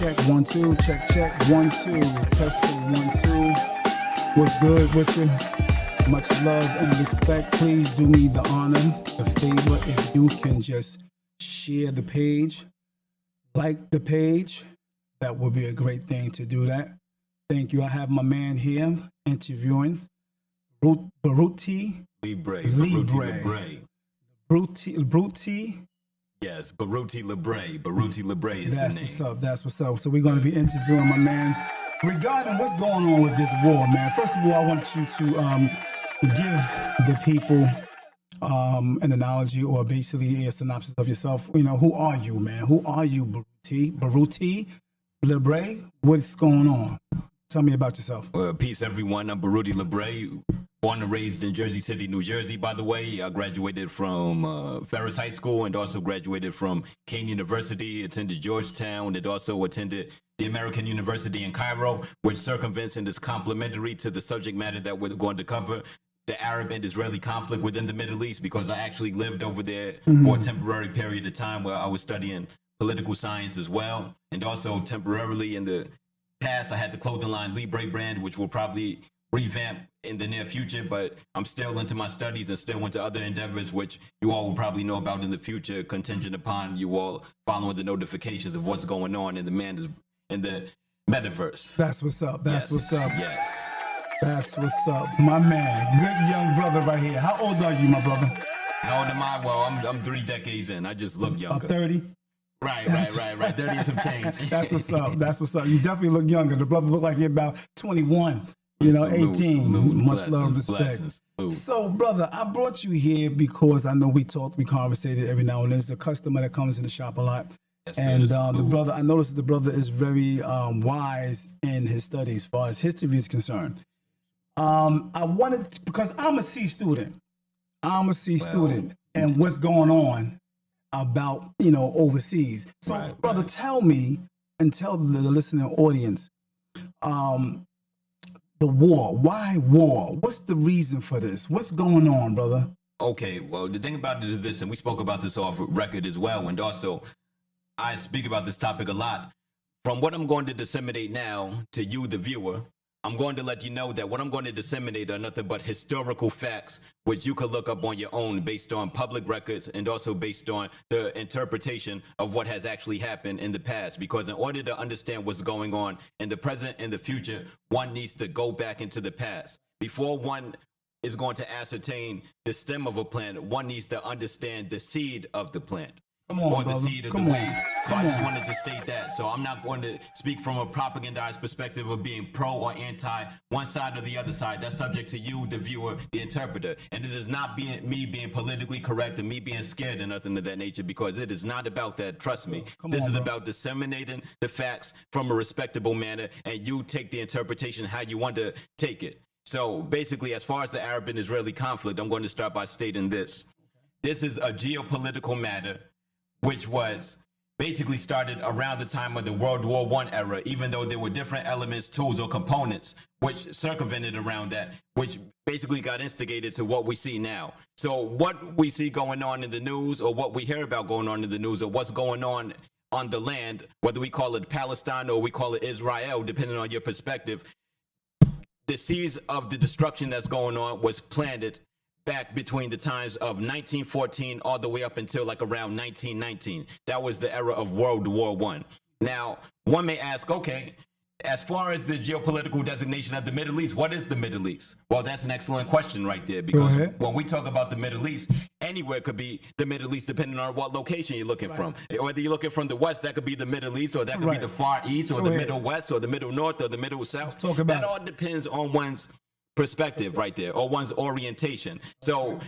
check, 1 2, check, 1 2, testing 1 2. What's good with you? Much love and respect. Please do me the honor, the favor, if you can just share the page, like the page. That would be a great thing to do that. Thank you. I have my man here interviewing Baruti Libre. Baruti. Yes, Baruti Libre. Baruti Libre is That's the name. what's up. That's what's up. So we're going to be interviewing my man regarding what's going on with this war, man. First of all, I want you to give the people an analogy or basically a synopsis of yourself. You know, who are you, man? Who are you, Baruti Libre? What's going on? Tell me about yourself. Peace, everyone. I'm Baruti Libre, born and raised in Jersey City, New Jersey, by the way. I graduated from Ferris High School and also graduated from Kane University, attended Georgetown, and also attended the American University in Cairo, which circumvents and is complementary to the subject matter that we're going to cover, the Arab and Israeli conflict within the Middle East, because I actually lived over there for a temporary period of time where I was studying political science as well, and also temporarily in the past, I had the clothing line Libre brand, which will probably revamp in the near future, but I'm still into my studies and still into other endeavors, which you all will probably know about in the future, contingent upon you all following the notifications of what's going on in the metaverse. That's what's up. That's what's up. Yes. That's what's up. My man, good young brother right here. How old are you, my brother? How old am I? Well, I'm 3 decades in. I just look younger. 30? Right. 30 and some change. That's what's up. That's what's up. You definitely look younger. The brother look like you're about 21, you know, 18. Much love, respect. So, brother, I brought you here because I know we conversated every now and then. There's a customer that comes in the shop a lot. Yes, and the brother, I noticed that the brother is very wise in his studies as far as history is concerned. I wanted, because I'm a C student. And what's going on about, you know, overseas. So, brother, tell me and tell the listening audience, the war. Why war? What's the reason for this? What's going on, brother? Okay, well, the thing about it is this, and we spoke about this off record as well, and also I speak about this topic a lot. From what I'm going to disseminate now to you, the viewer, I'm going to let you know that what I'm going to disseminate are nothing but historical facts, which you could look up on your own based on public records and also based on the interpretation of what has actually happened in the past. Because in order to understand what's going on in the present and the future, one needs to go back into the past. Before one is going to ascertain the stem of a plant, one needs to understand the seed of the plant. Or the seed of the weed. So I just wanted to state that. So I'm not going to speak from a propagandized perspective of being pro or anti one side or the other side. That's subject to you, the viewer, the interpreter. And it is not me being politically correct and me being scared or nothing of that nature, because it is not about that. Trust me. This is about disseminating the facts from a respectable manner, and you take the interpretation how you want to take it. So basically, as far as the Arab and Israeli conflict, I'm going to start by stating this. This is a geopolitical matter which was basically started around the time of the World War I era, even though there were different elements, tools, or components which circumvented around that, which basically got instigated to what we see now. So what we see going on in the news, or what we hear about going on in the news, or what's going on the land, whether we call it Palestine or we call it Israel, depending on your perspective, the seeds of the destruction that's going on was planted back between the times of 1914 all the way up until like around 1919. That was the era of World War I. Now, one may ask, okay, as far as the geopolitical designation of the Middle East, what is the Middle East? Well, that's an excellent question right there, because when we talk about the Middle East, anywhere could be the Middle East depending on what location you're looking from. Whether you're looking from the West, that could be the Middle East, or that could be the Far East, or the Middle West, or the Middle North, or the Middle South. That all depends on one's perspective right there, or one's orientation. So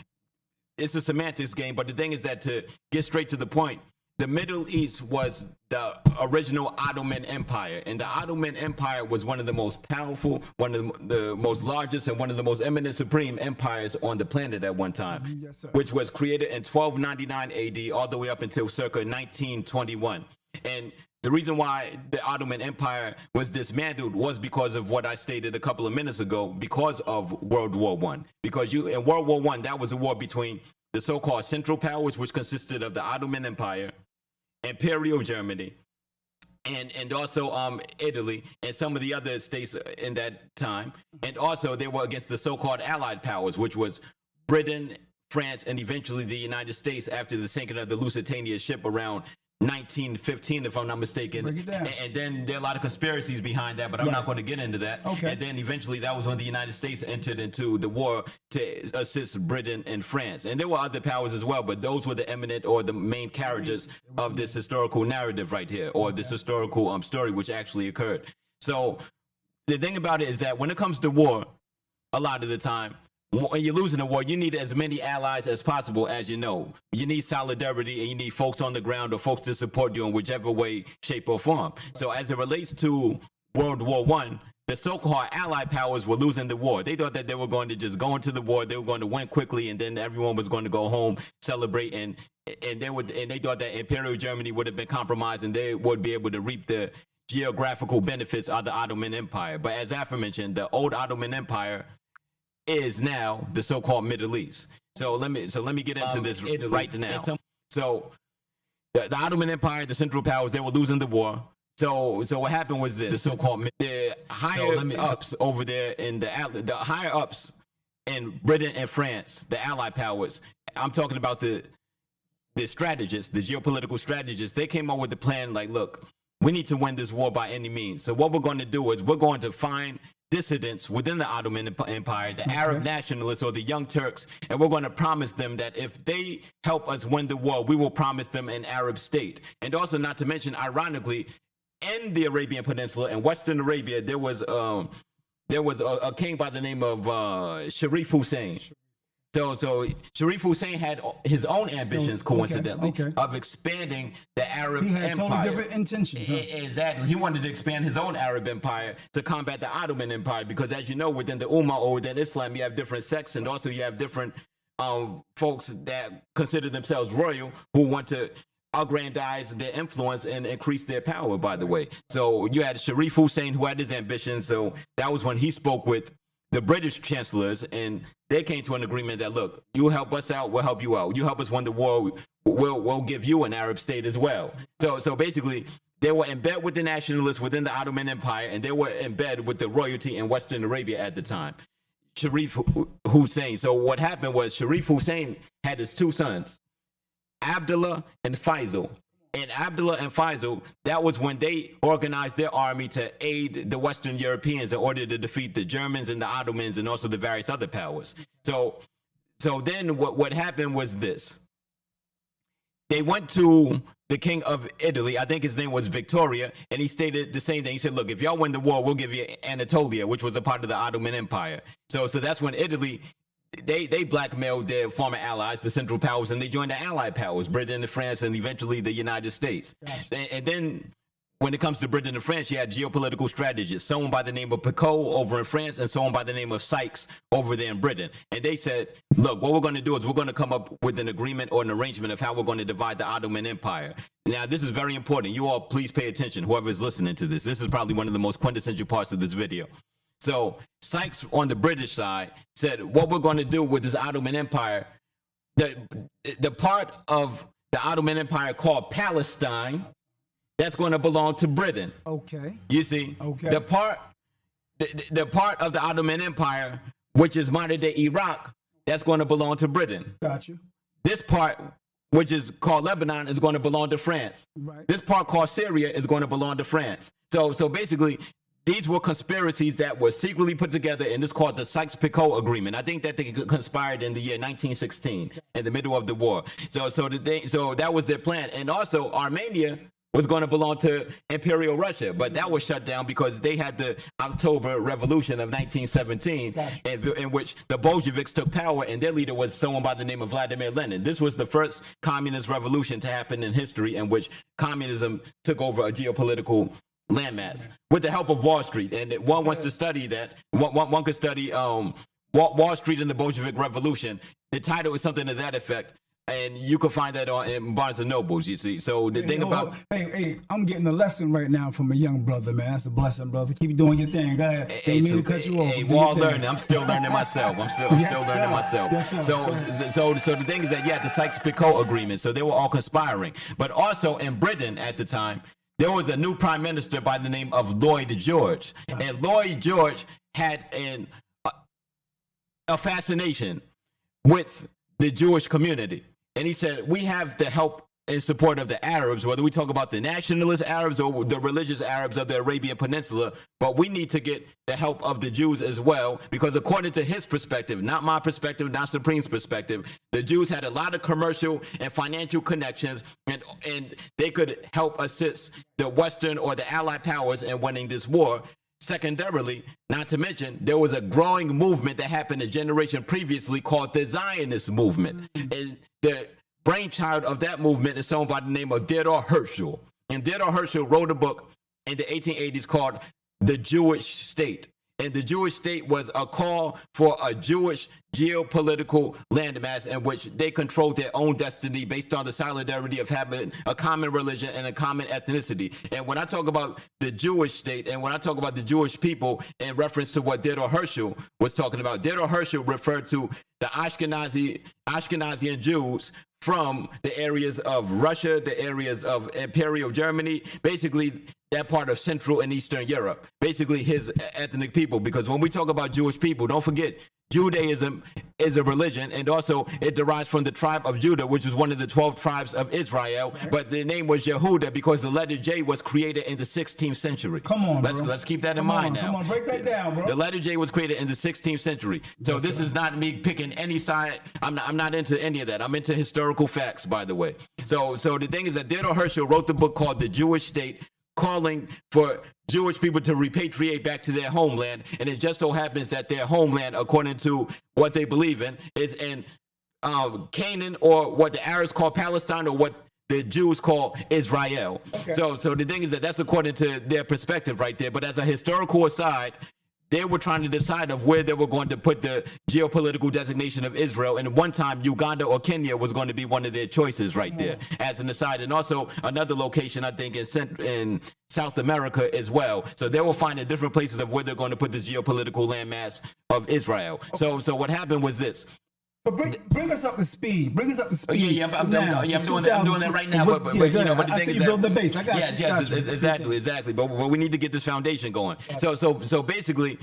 it's a semantics game, but the thing is that, to get straight to the point, the Middle East was the original Ottoman Empire, and the Ottoman Empire was one of the most powerful, one of the most largest, and one of the most eminent supreme empires on the planet at one time, which was created in 1299 AD all the way up until circa 1921. And the reason why the Ottoman Empire was dismantled was because of what I stated a couple of minutes ago, because of World War I. Because in World War I, that was a war between the so-called Central Powers, which consisted of the Ottoman Empire, Imperial Germany, and also Italy and some of the other states in that time. And also they were against the so-called Allied powers, which was Britain, France, and eventually the United States after the sinking of the Lusitania ship around 1915, if I'm not mistaken. And then there are a lot of conspiracies behind that, but I'm not going to get into that. And then eventually that was when the United States entered into the war to assist Britain and France. And there were other powers as well, but those were the eminent or the main characters of this historical narrative right here, or this historical story which actually occurred. So the thing about it is that when it comes to war, a lot of the time, when you're losing a war, you need as many allies as possible, as you know. You need solidarity, and you need folks on the ground or folks to support you in whichever way, shape, or form. So as it relates to World War I, the so-called Allied powers were losing the war. They thought that they were going to just go into the war, they were going to win quickly, and then everyone was going to go home, celebrate, and they thought that Imperial Germany would have been compromised, and they would be able to reap the geographical benefits of the Ottoman Empire. But as aforementioned, the old Ottoman Empire is now the so-called Middle East. So let me get into this right now. So the Ottoman Empire, the Central Powers, they were losing the war. So what happened was this: the so-called the higher ups over there in the higher ups in Britain and France, the Allied powers. I'm talking about the strategists, the geopolitical strategists. They came up with the plan like, look, we need to win this war by any means. So what we're going to do is we're going to find dissidents within the Ottoman Empire, the Arab nationalists or the Young Turks, and we're going to promise them that if they help us win the war, we will promise them an Arab state. And also, not to mention, ironically, in the Arabian Peninsula, in Western Arabia, there was a king by the name of Sharif Hussein. So Sharif Hussein had his own ambitions, coincidentally, of expanding the Arab Empire. He had totally different intentions. Exactly. He wanted to expand his own Arab empire to combat the Ottoman Empire, because as you know, within the Ummah or within Islam, you have different sects, and also you have different folks that consider themselves royal who want to aggrandize their influence and increase their power, by the way. So you had Sharif Hussein, who had his ambitions. So that was when he spoke with the British chancellors, and they came to an agreement that, look, you help us out, we'll help you out. You help us win the war, we'll give you an Arab state as well. So basically, they were in bed with the nationalists within the Ottoman Empire, and they were in bed with the royalty in Western Arabia at the time, Sharif Hussein. So what happened was Sharif Hussein had his two sons, Abdullah and Faisal. And Abdullah and Faisal, that was when they organized their army to aid the Western Europeans in order to defeat the Germans and the Ottomans and also the various other powers. So then what happened was this. They went to the king of Italy, I think his name was Victoria, and he stated the same thing. He said, look, if y'all win the war, we'll give you Anatolia, which was a part of the Ottoman Empire. So that's when Italy, they blackmailed their former allies, the Central Powers, and they joined the Allied powers, Britain and France, and eventually the United States. And then when it comes to Britain and France, you had geopolitical strategists, someone by the name of Picot over in France and someone by the name of Sykes over there in Britain. And they said, look, what we're going to do is we're going to come up with an agreement or an arrangement of how we're going to divide the Ottoman Empire. Now, this is very important. You all please pay attention, whoever is listening to this. This is probably one of the most quintessential parts of this video. So Sykes on the British side said, what we're going to do with this Ottoman Empire, the part of the Ottoman Empire called Palestine, that's going to belong to Britain. Okay. You see, the part of the Ottoman Empire, which is modern day Iraq, that's going to belong to Britain. Got you. This part, which is called Lebanon, is going to belong to France. Right. This part called Syria is going to belong to France. So basically, these were conspiracies that were secretly put together, and it's called the Sykes-Picot Agreement. I think that they conspired in the year 1916, in the middle of the war. So that was their plan. And also, Armenia was going to belong to Imperial Russia, but that was shut down because they had the October Revolution of 1917, in which the Bolsheviks took power, and their leader was someone by the name of Vladimir Lenin. This was the first communist revolution to happen in history, in which communism took over a geopolitical landmass with the help of Wall Street. And one wants to study that. One could study Wall Street and the Bolshevik Revolution. The title is something to that effect. And you can find that in Barnes and Nobles, you see. So the thing about... Hey, I'm getting a lesson right now from a young brother, man. That's a blessing, brother. Keep doing your thing. Go ahead. Didn't mean to cut you off. Hey, we're all learning. I'm still learning myself. I'm still learning myself. Yes, so the thing is that, yeah, the Sykes-Picot Agreement. So they were all conspiring. But also in Britain at the time, there was a new prime minister by the name of Lloyd George. And Lloyd George had a fascination with the Jewish community. And he said, we have the help in support of the Arabs, whether we talk about the nationalist Arabs or the religious Arabs of the Arabian Peninsula, but we need to get the help of the Jews as well, because according to his perspective, not my perspective, not Supreme's perspective, the Jews had a lot of commercial and financial connections, and they could help assist the Western or the Allied powers in winning this war. Secondarily, not to mention, there was a growing movement that happened a generation previously called the Zionist movement. And the brainchild of that movement is someone by the name of Theodor Herzl. And Theodor Herzl wrote a book in the 1880s called The Jewish State. And the Jewish state was a call for a Jewish geopolitical landmass in which they controlled their own destiny based on the solidarity of having a common religion and a common ethnicity. And when I talk about the Jewish state and when I talk about the Jewish people in reference to what Theodor Herzl was talking about, Theodor Herzl referred to the Ashkenazi Jews from the areas of Russia, the areas of Imperial Germany, basically that part of Central and Eastern Europe, basically his ethnic people. Because when we talk about Jewish people, don't forget, Judaism is a religion, and also it derives from the tribe of Judah, which is one of the 12 tribes of Israel. But the name was Yehuda because the letter J was created in the 16th century. Come on, let's keep that in mind now. Come on, break that down, bro. The letter J was created in the 16th century. So this is not me picking any side. I'm not into any of that. I'm into historical facts, by the way. So the thing is that Theodor Herzl wrote the book called The Jewish State, calling for Jewish people to repatriate back to their homeland. And it just so happens that their homeland, according to what they believe in, is in Canaan, or what the Arabs call Palestine, or what the Jews call Israel. Okay. So the thing is that that's according to their perspective right there. But as a historical aside, they were trying to decide of where they were going to put the geopolitical designation of Israel. And one time, Uganda or Kenya was going to be one of their choices right there, as an aside. And also another location, I think, in South America as well. So they will find in different places of where they're going to put the geopolitical landmass of Israel. Okay. So what happened was this. But bring us up to speed. Bring us up to speed. I'm doing that right now. But the thing is that build the base. I got you. Yes, exactly. But we need to get this foundation going. So basically,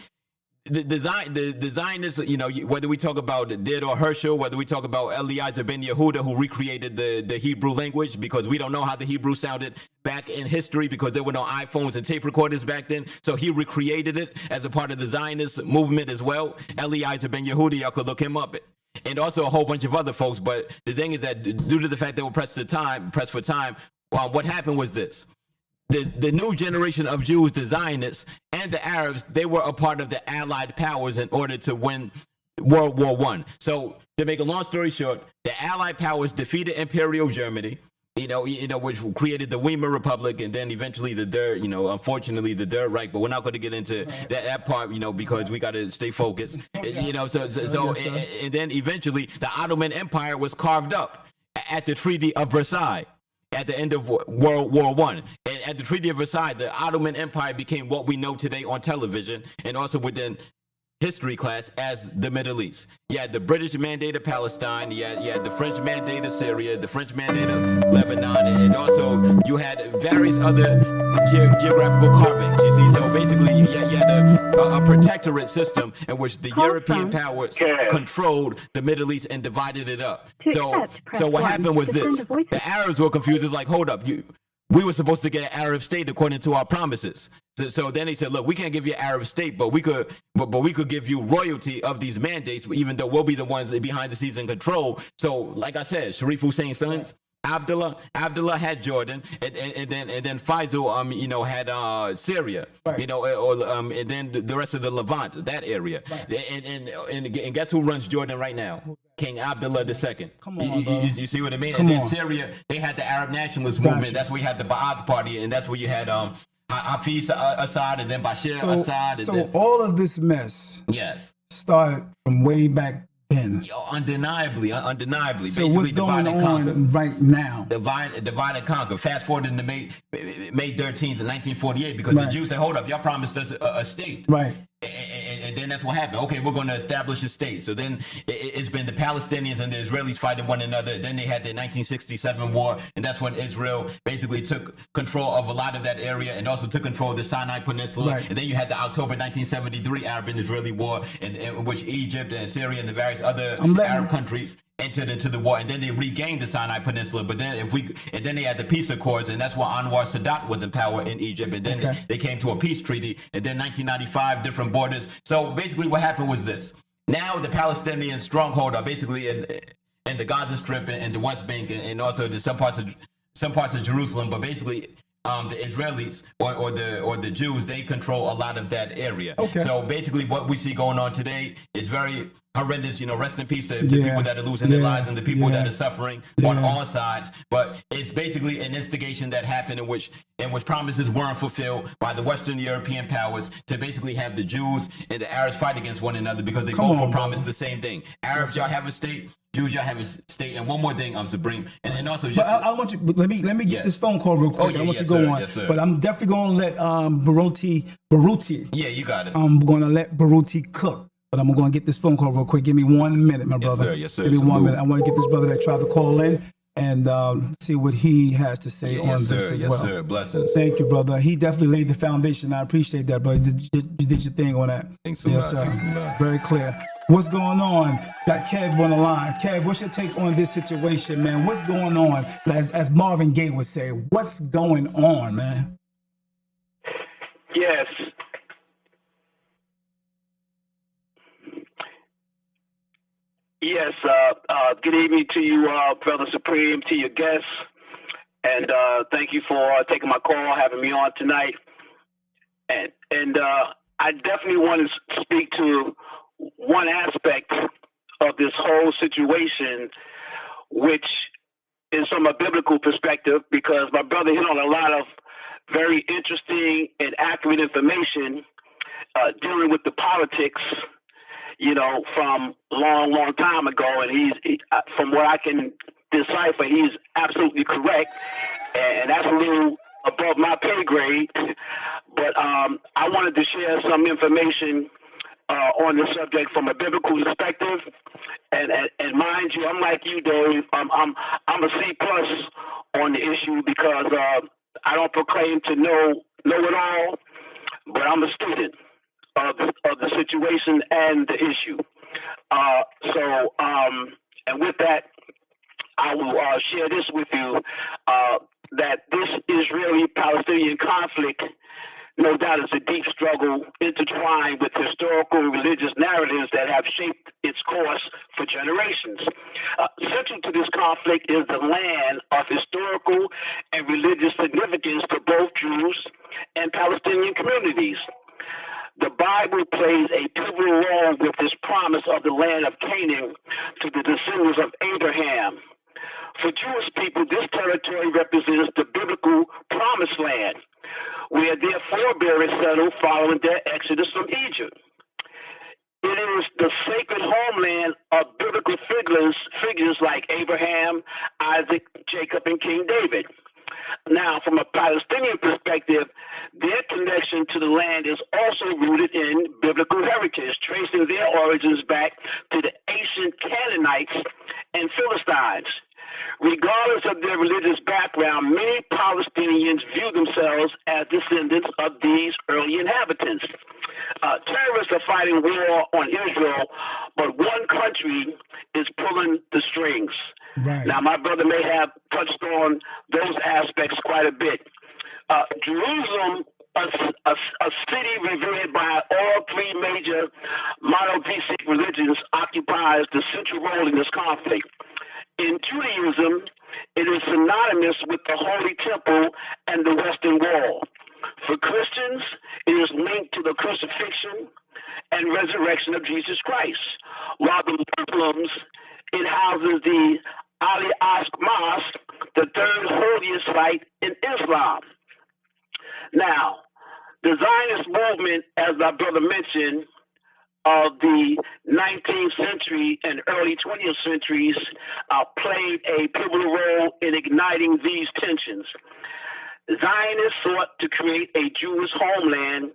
the Zionists, whether we talk about Theodor Herzl, whether we talk about Eliezer ben Yehuda, who recreated the Hebrew language, because we don't know how the Hebrew sounded back in history, because there were no iPhones and tape recorders back then. So he recreated it as a part of the Zionist movement as well. Eliezer ben Yehuda, y'all could look him up. And also a whole bunch of other folks. But the thing is that due to the fact they were pressed for time, what happened was this. The new generation of Jews, the Zionists, and the Arabs, they were a part of the Allied powers in order to win World War I. So to make a long story short, the Allied powers defeated Imperial Germany, which created the Weimar Republic, and then eventually unfortunately the Third Reich. But we're not going to get into that part, because we got to stay focused. Okay. And then eventually the Ottoman Empire was carved up at the Treaty of Versailles at the end of World War I. And at the Treaty of Versailles, the Ottoman Empire became what we know today on television, and also within history class, as the Middle East. You had the British mandate of Palestine, you had the French mandate of Syria, the French mandate of Lebanon, and also you had various other geographical carvings, you see. So basically you had a protectorate system in which the European powers controlled the Middle East and divided it up. So what happened was this. The Arabs were confused. It's like, hold up, we were supposed to get an Arab state according to our promises. So then they said, look, we can't give you an Arab state, but we could give you royalty of these mandates, even though we'll be the ones behind the scenes in control. So like I said, Sharif Hussein's sons, Abdullah had Jordan, and then Faisal had Syria, right. And then the rest of the Levant, that area. Right. And guess who runs Jordan right now? King Abdullah II. Come on, you see what I mean? And then Syria, they had the Arab nationalist movement. That's where you had the Ba'ath Party, and that's where you had Hafiz Assad, and then Bashir Assad. So all of this mess started from way back then. Undeniably. So basically, what's going on right now? Divide and conquer. Fast forward into May 13th, 1948, because the Jews said, hold up, y'all promised us a state. Right. And then that's what happened. Okay, we're going to establish a state. So then it's been the Palestinians and the Israelis fighting one another. Then they had the 1967 war, and that's when Israel basically took control of a lot of that area and also took control of the Sinai Peninsula. Right. And then you had the October 1973 Arab and Israeli war, in which Egypt and Syria and the various other Arab countries entered into the war, and then they regained the Sinai Peninsula. But then then they had the peace accords, and that's why Anwar Sadat was in power in Egypt. And then they came to a peace treaty, and then 1995 different borders. So basically, what happened was this: now the Palestinian stronghold are basically in the Gaza Strip and the West Bank, and also some parts of Jerusalem. But basically, the Israelis or the Jews, they control a lot of that area. So basically, what we see going on today is very horrendous. Rest in peace to the people that are losing their lives and the people that are suffering on all sides. But it's basically an instigation that happened in which promises weren't fulfilled by the Western European powers to basically have the Jews and the Arabs fight against one another, because they both were promised the same thing. Arabs, y'all have a state. Jews, y'all have a state. And one more thing, Supreme, and also just. I want you. Let me get this phone call real quick. I want you to go on. Yes, sir. But I'm definitely going to let Baruti. Yeah, you got it. I'm going to let Baruti cook. But I'm going to get this phone call real quick. Give me 1 minute, my brother. Yes, sir. Give me 1 minute. I want to get this brother that tried to call in and see what he has to say on this as well. Yes, sir. Blessings. Thank you, brother. He definitely laid the foundation. I appreciate that, brother. You did your thing on that. Thanks a lot. Thanks a lot. Very clear. What's going on? Got Kev on the line. Kev, what's your take on this situation, man? What's going on? As Marvin Gaye would say, what's going on, man? Yes. Yes, good evening to you, Brother Supreme, to your guests, and thank you for taking my call, having me on tonight. And I definitely want to speak to one aspect of this whole situation, which is from a biblical perspective, because my brother hit on a lot of very interesting and accurate information dealing with the politics, from long time ago. And he, from what I can decipher, he's absolutely correct. And that's a little above my pay grade. But I wanted to share some information on the subject from a biblical perspective. And mind you, I'm like you, Dave. I'm a C+ on the issue, because I don't proclaim to know it all, but I'm a student of the situation and the issue. And with that, I will share this with you, that this Israeli-Palestinian conflict, no doubt, is a deep struggle intertwined with historical and religious narratives that have shaped its course for generations. Central to this conflict is the land of historical and religious significance to both Jews and Palestinian communities. The Bible plays a pivotal role with this promise of the land of Canaan to the descendants of Abraham. For Jewish people, this territory represents the biblical promised land, where their forebears settled following their exodus from Egypt. It is the sacred homeland of biblical figures like Abraham, Isaac, Jacob, and King David. Now, from a Palestinian perspective, their connection to the land is also rooted in biblical heritage, tracing their origins back to the ancient Canaanites and Philistines. Regardless of their religious background, many Palestinians view themselves as descendants of these early inhabitants. Terrorists are fighting war on Israel, but one country is pulling the strings. Right. Now, my brother may have touched on those aspects quite a bit. Jerusalem, a city revered by all three major monotheistic religions, occupies the central role in this conflict. In Judaism, it is synonymous with the Holy Temple and the Western Wall. For Christians, it is linked to the crucifixion and resurrection of Jesus Christ. While the Muslims, it houses the Ali-Aqsa Mosque, the third holiest site in Islam. Now, the Zionist movement, as my brother mentioned, of the 19th century and early 20th centuries played a pivotal role in igniting these tensions. Zionists sought to create a Jewish homeland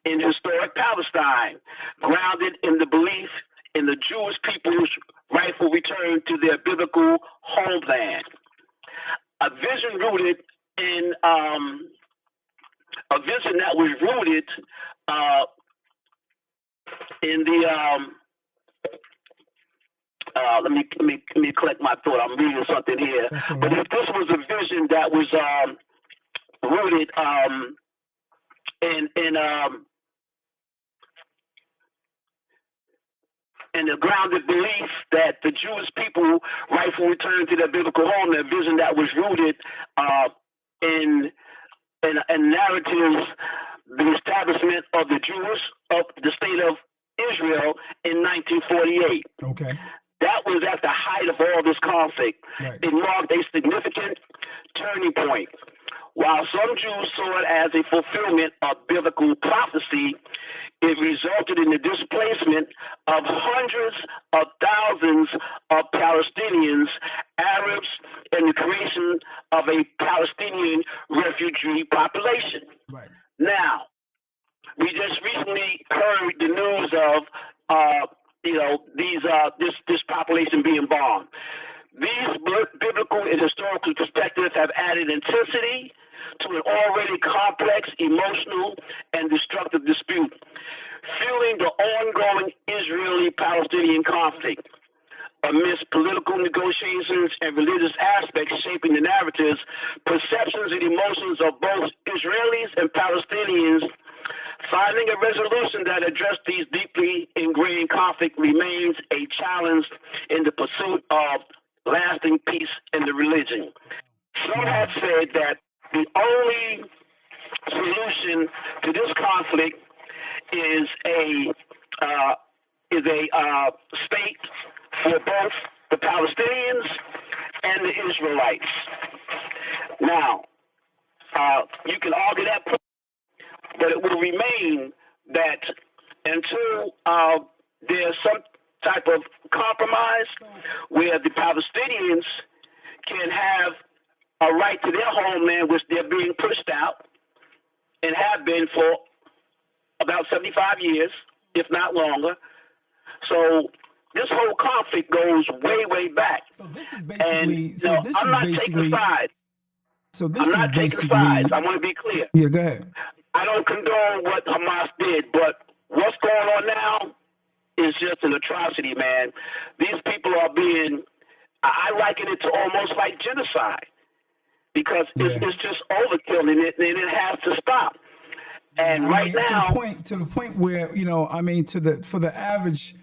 in historic Palestine, grounded in the belief in the Jewish people's rightful return to their biblical homeland. A vision rooted in a vision that was rooted in the let me collect my thought. I'm reading something here, but if this was a vision that was rooted in the grounded belief that the Jewish people rightfully return to their biblical home, a vision that was rooted in narratives, the establishment of the state of Israel in 1948. Okay. That was at the height of all this conflict. Right. It marked a significant turning point. While some Jews saw it as a fulfillment of biblical prophecy, it resulted in the displacement of hundreds of thousands of Palestinians, Arabs, and the creation of a Palestinian refugee population. Right. Now, we just recently heard the news of this population being bombed. These biblical and historical perspectives have added intensity to an already complex, emotional, and destructive dispute, fueling the ongoing Israeli-Palestinian conflict. Amidst political negotiations and religious aspects shaping the narratives, perceptions and emotions of both Israelis and Palestinians, finding a resolution that addressed these deeply ingrained conflict remains a challenge in the pursuit of lasting peace in the religion. Some have said that the only solution to this conflict is a state for both the Palestinians and the Israelites. Now, you can argue that point, but it will remain that until there's some type of compromise where the Palestinians can have a right to their homeland, which they're being pushed out and have been for about 75 years, if not longer. So this whole conflict goes way, way back. So this is basically. And, I'm not taking sides. So this I'm is not basically. taking sides. I want to be clear. Yeah, go ahead. I don't condone what Hamas did, but what's going on now is just an atrocity, man. These people are being, I liken it to almost like genocide, because it's just overkill, and it has to stop. And now, to the point where for the average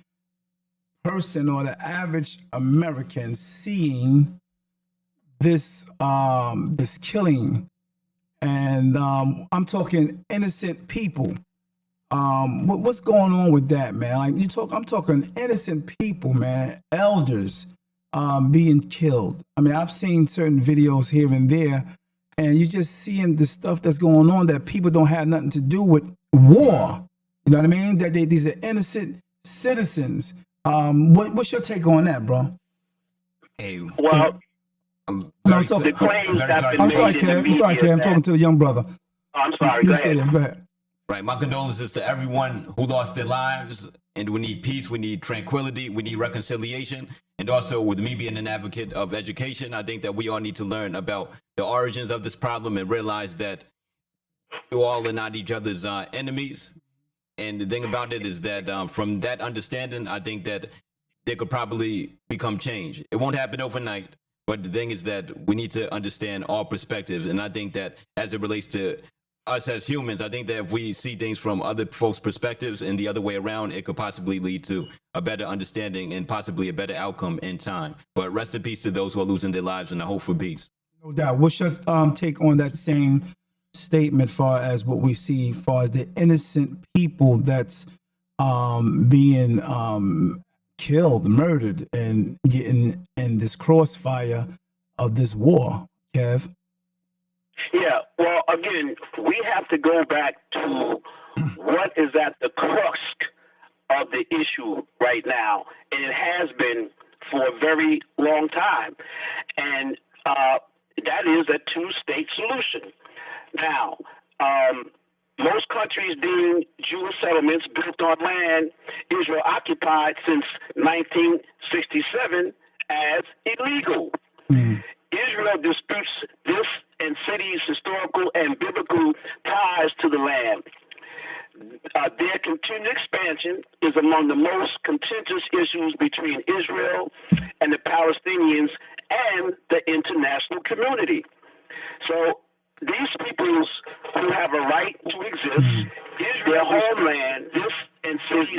person or the average American seeing this this killing, and I'm talking innocent people. What's going on with that, man? I'm talking innocent people, man, elders being killed. I mean, I've seen certain videos here and there, and you're just seeing the stuff that's going on that people don't have nothing to do with war. You know what I mean? That these are innocent citizens. What's your take on that, bro? Hey, well, I'm sorry, sorry, Kev. I'm sorry, Kev. I'm talking to the young brother. I'm sorry. Go ahead. Right, my condolences to everyone who lost their lives, and we need peace, we need tranquility, we need reconciliation, and also with me being an advocate of education, I think that we all need to learn about the origins of this problem and realize that we all are not each other's enemies. And the thing about it is that from that understanding, I think that there could probably become change. It won't happen overnight, but the thing is that we need to understand all perspectives, and I think that as it relates to us as humans, I think that if we see things from other folks' perspectives and the other way around, it could possibly lead to a better understanding and possibly a better outcome in time. But rest in peace to those who are losing their lives, and I hope for peace. No doubt. What's your take on that same statement, far as what we see, far as the innocent people that's being killed, murdered, and getting in this crossfire of this war, Kev? Yeah, well, again, we have to go back to what is at the crux of the issue right now, and it has been for a very long time, and that is a two-state solution. Now, most countries deem Jewish settlements built on land Israel occupied since 1967 as illegal. Israel disputes this and cities' historical and biblical ties to the land. Their continued expansion is among the most contentious issues between Israel and the Palestinians and the international community. So these peoples who have a right to exist, their homeland, this and is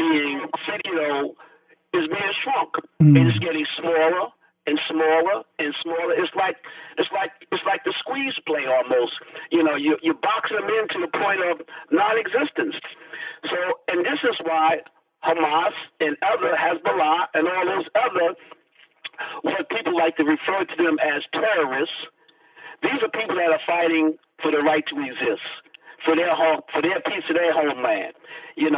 being shrunk. It is getting smaller and smaller and smaller. It's like the squeeze play almost. You box them in to the point of non-existence. So, and this is why Hamas and other Hezbollah and all those other, what people like to refer to them as terrorists. These are people that are fighting for the right to exist, for their home, for their piece of their homeland. And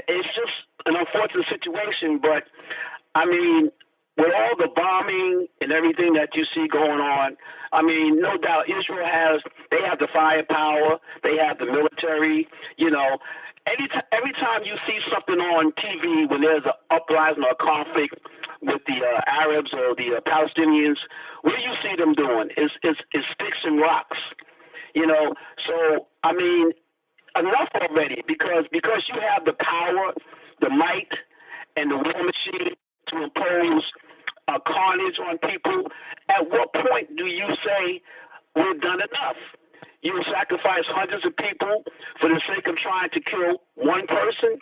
it's just an unfortunate situation. But I mean, with all the bombing and everything that you see going on, I mean, no doubt Israel they have the firepower, they have the military, Every time you see something on TV when there's an uprising or a conflict with the Arabs or the Palestinians, what do you see them doing? It's sticks and rocks, So, I mean, enough already, because you have the power, the might, and the war machine to impose carnage on people. At what point do you say we've done enough? You sacrifice hundreds of people for the sake of trying to kill one person.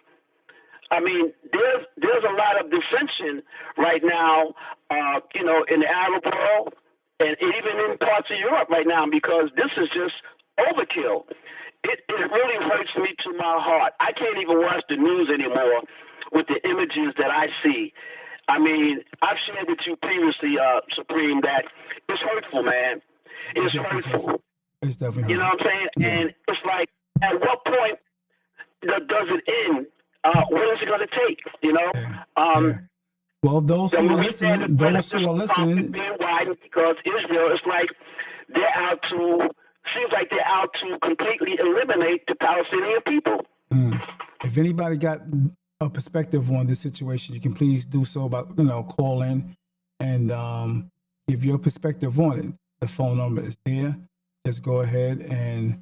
I mean, there's a lot of dissension right now, in the Arab world and even in parts of Europe right now, because this is just overkill. It really hurts me to my heart. I can't even watch the news anymore with the images that I see. I mean, I've shared with you previously, Supreme, that it's hurtful, man. It's hurtful. It's definitely hurtful. You know what I'm saying? Yeah. And it's like, at what point does it end? What is it going to take? Yeah. Well, those who are listening, being widened because Israel is like seems like they're out to completely eliminate the Palestinian people. If anybody got a perspective on this situation, you can please do so by call in and give your perspective on it. The phone number is there. Just go ahead and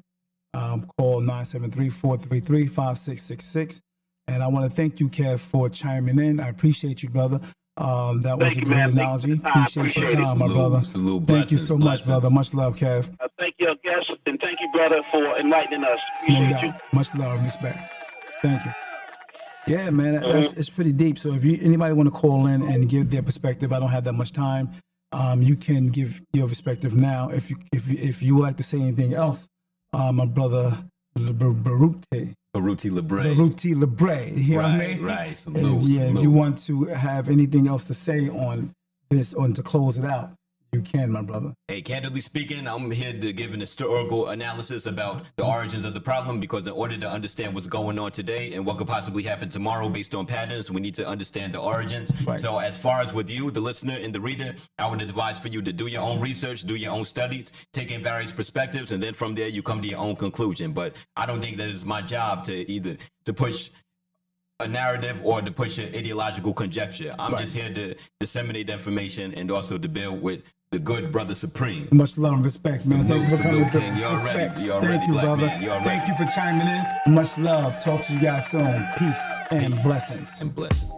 call 973-433-5666. And I want to thank you, Kev, for chiming in. I appreciate you, brother. That was a great analogy. Appreciate your time, my brother. Thank you so much, brother. Much love, Kev. Thank you, guest, and thank you, brother, for enlightening us. Appreciate you. Much love and respect. Thank you. Yeah, man, it's pretty deep. So if anybody want to call in and give their perspective, I don't have that much time. You can give your perspective now. If you would like to say anything else, my brother Baruti Libre. Baruti Libre. You know what I mean? Right. Salute. If you want to have anything else to say on this or to close it out, you can, my brother. Hey, candidly speaking, I'm here to give an historical analysis about the origins of the problem, because in order to understand what's going on today and what could possibly happen tomorrow based on patterns, we need to understand the origins. Right. So as far as with you, the listener and the reader, I would advise for you to do your own research, do your own studies, take in various perspectives, and then from there you come to your own conclusion. But I don't think that it's my job to push a narrative or to push an ideological conjecture. I'm just here to disseminate the information and also to build with the good brother Supreme. Much love and respect, man. Thank you for coming with respect. Thank you, brother. Thank you for chiming in. Much love. Talk to you guys soon. Peace and blessings. And blessings.